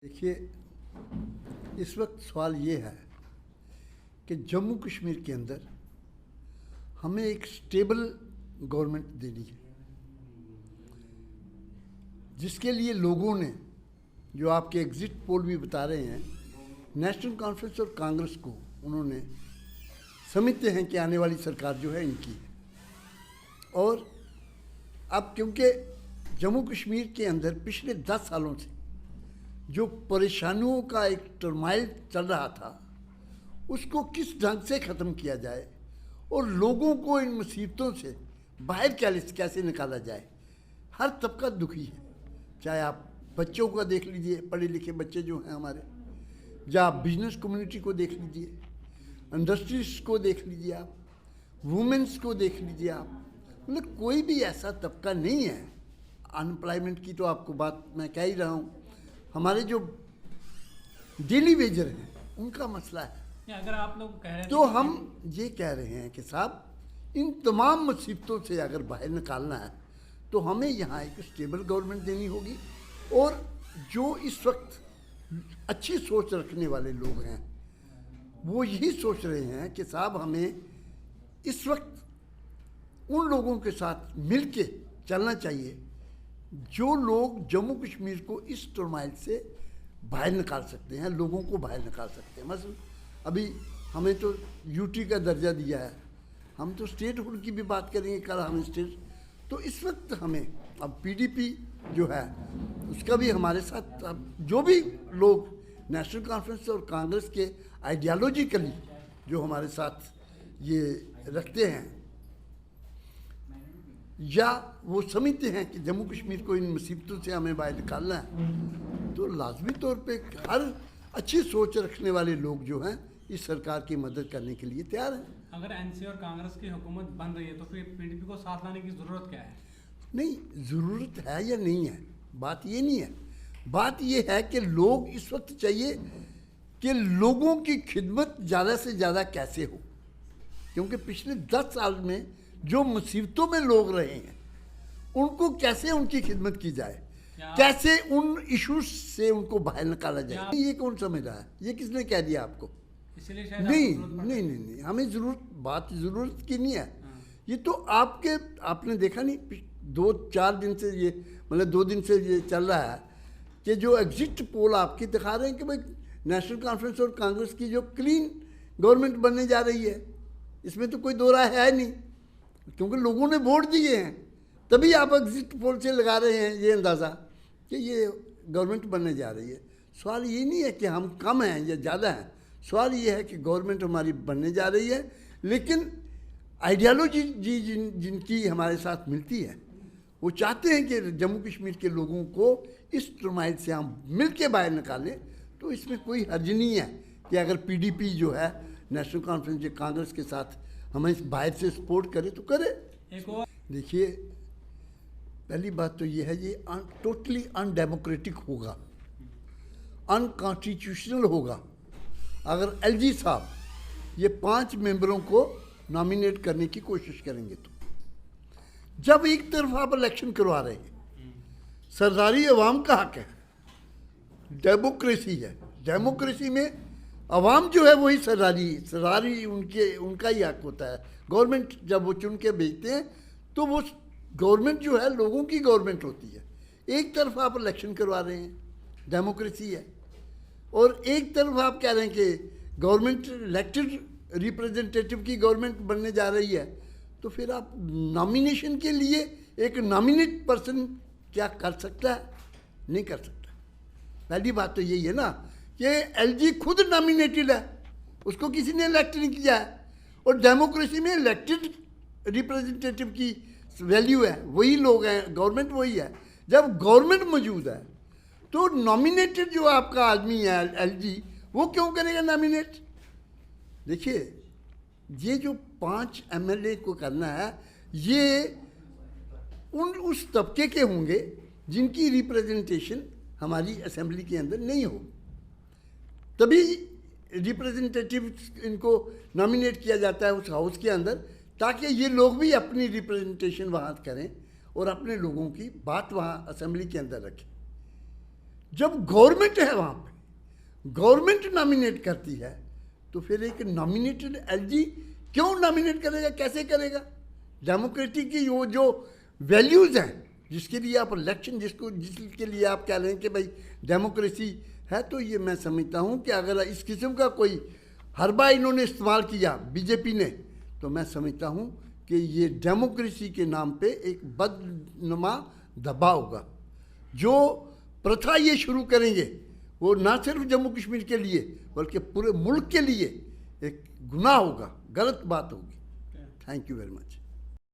देखिए, इस वक्त सवाल ये है कि जम्मू कश्मीर के अंदर हमें एक स्टेबल गवर्नमेंट देनी है, जिसके लिए लोगों ने, जो आपके एग्जिट पोल भी बता रहे हैं, नेशनल कॉन्फ्रेंस और कांग्रेस को उन्होंने समझते हैं कि आने वाली सरकार जो है इनकी है। और अब क्योंकि जम्मू कश्मीर के अंदर पिछले 10 सालों से जो परेशानियों का एक टर्माइल चल रहा था, उसको किस ढंग से ख़त्म किया जाए और लोगों को इन मुसीबतों से बाहर कैसे निकाला जाए। हर तबका दुखी है, चाहे आप बच्चों का देख लीजिए, पढ़े लिखे बच्चे जो हैं हमारे, या आप बिजनेस कम्युनिटी को देख लीजिए, इंडस्ट्रीज को देख लीजिए, आप वुमेंस को देख लीजिए, आप मतलब कोई भी ऐसा तबका नहीं है। अनएम्प्लॉयमेंट की तो आपको बात मैं कह ही रहा हूँ। हमारे जो डेली वेजर हैं उनका मसला है। अगर आप लोग कह रहे हैं तो हम ये कह रहे हैं कि साहब इन तमाम मुसीबतों से अगर बाहर निकालना है तो हमें यहाँ एक स्टेबल गवर्नमेंट देनी होगी। और जो इस वक्त अच्छी सोच रखने वाले लोग हैं वो यही सोच रहे हैं कि साहब हमें इस वक्त उन लोगों के साथ मिल के चलना चाहिए जो लोग जम्मू कश्मीर को इस टर्माइल से बाहर निकाल सकते हैं, लोगों को बाहर निकाल सकते हैं। मसलन अभी हमें तो यूटी का दर्जा दिया है, हम तो स्टेटहुड की भी बात करेंगे कल हमें स्टेट। तो इस वक्त हमें अब पीडीपी जो है उसका भी हमारे साथ, अब जो भी लोग नेशनल कॉन्फ्रेंस और कांग्रेस के आइडियालॉजिकली जो हमारे साथ ये रखते हैं या वो समझते हैं कि जम्मू कश्मीर को इन मुसीबतों से हमें बाहर निकालना है, तो लाजमी तौर पे हर अच्छी सोच रखने वाले लोग जो हैं इस सरकार की मदद करने के लिए तैयार हैं। अगर एनसी और कांग्रेस की हुकूमत बन रही है तो फिर पीडीपी को साथ लाने की ज़रूरत क्या है? नहीं, ज़रूरत है या नहीं है, बात ये नहीं है। बात ये है कि लोग इस वक्त चाहिए कि लोगों की खिदमत ज़्यादा से ज़्यादा कैसे हो, क्योंकि पिछले 10 साल में जो मुसीबतों में लोग रहे हैं उनको कैसे उनकी खिदमत की जाए, कैसे उन इश्यूज से उनको बाहर निकाला जाए। ये कौन समझ रहा है? ये किसने कह दिया आपको? इसलिए शायद नहीं, हमें ज़रूरत की नहीं है। ये तो आपने देखा नहीं, 2-4 दिन से ये, मतलब 2 दिन से ये चल रहा है कि जो एग्जिट पोल आपके दिखा रहे हैं कि भाई नेशनल कॉन्फ्रेंस और कांग्रेस की जो क्लीन गवर्नमेंट बनने जा रही है, इसमें तो कोई दो राय है नहीं, क्योंकि लोगों ने वोट दिए हैं। तभी आप एग्जिट पोल से लगा रहे हैं ये अंदाज़ा कि ये गवर्नमेंट बनने जा रही है। सवाल ये नहीं है कि हम कम हैं या ज़्यादा हैं, सवाल ये है कि गवर्नमेंट हमारी बनने जा रही है, लेकिन आइडियालॉजी जिनकी हमारे साथ मिलती है वो चाहते हैं कि जम्मू कश्मीर के लोगों को इस टर्माइल से हम मिल के बाहर निकालें। तो इसमें कोई हर्ज नहीं है कि अगर पीडीपी जो है नेशनल कॉन्फ्रेंस या कांग्रेस के साथ हमें बाहर से सपोर्ट करे तो करे। देखिए, पहली बात तो ये है, ये टोटली अनडेमोक्रेटिक होगा, अनकॉन्स्टिट्यूशनल होगा अगर एलजी साहब ये 5 मेंबरों को नॉमिनेट करने की कोशिश करेंगे। तो जब एक तरफ आप इलेक्शन करवा रहे हैं, सरदारी अवाम का हक है, डेमोक्रेसी है, डेमोक्रेसी में अवाम जो है वही सरदारी उनका ही हक होता है। गवर्नमेंट जब वो चुन के भेजते हैं तो वो गवर्नमेंट जो है लोगों की गवर्नमेंट होती है। एक तरफ आप इलेक्शन करवा रहे हैं, डेमोक्रेसी है, और एक तरफ आप कह रहे हैं कि गवर्नमेंट इलेक्टेड रिप्रेजेंटेटिव की गवर्नमेंट बनने जा रही है। तो फिर आप नॉमिनेशन के लिए एक नॉमिनेट पर्सन क्या कर सकता है? नहीं कर सकता। पहली बात तो यही है ना कि एलजी खुद नॉमिनेटेड है, उसको किसी ने इलेक्ट नहीं किया है, और डेमोक्रेसी में इलेक्टेड रिप्रेजेंटेटिव की वैल्यू है, वही लोग हैं, गवर्नमेंट वही है। जब गवर्नमेंट मौजूद है तो नॉमिनेटेड जो आपका आदमी है एलजी, वो क्यों करेगा नॉमिनेट? देखिए, ये जो 5 एमएलए को करना है, ये उस तबके के होंगे जिनकी रिप्रेजेंटेशन हमारी असेंबली के अंदर नहीं हो, तभी रिप्रेजेंटेटिव इनको नॉमिनेट किया जाता है उस हाउस के अंदर, ताकि ये लोग भी अपनी रिप्रेजेंटेशन वहाँ करें और अपने लोगों की बात वहाँ असेंबली के अंदर रखें। जब गवर्नमेंट है वहाँ पे, गवर्नमेंट नॉमिनेट करती है, तो फिर एक नॉमिनेटेड एलजी क्यों नॉमिनेट करेगा, कैसे करेगा? डेमोक्रेटिक की वो जो वैल्यूज़ हैं, जिसके लिए आप इलेक्शन, जिसके लिए आप कह रहे हैं कि भाई डेमोक्रेसी है, तो ये मैं समझता हूँ कि अगर इस किस्म का कोई हरबा इन्होंने इस्तेमाल किया बीजेपी ने, तो मैं समझता हूँ कि ये डेमोक्रेसी के नाम पे एक बदनुमा दबाव होगा। जो प्रथा ये शुरू करेंगे वो ना सिर्फ जम्मू कश्मीर के लिए बल्कि पूरे मुल्क के लिए एक गुनाह होगा, गलत बात होगी। Thank you very much.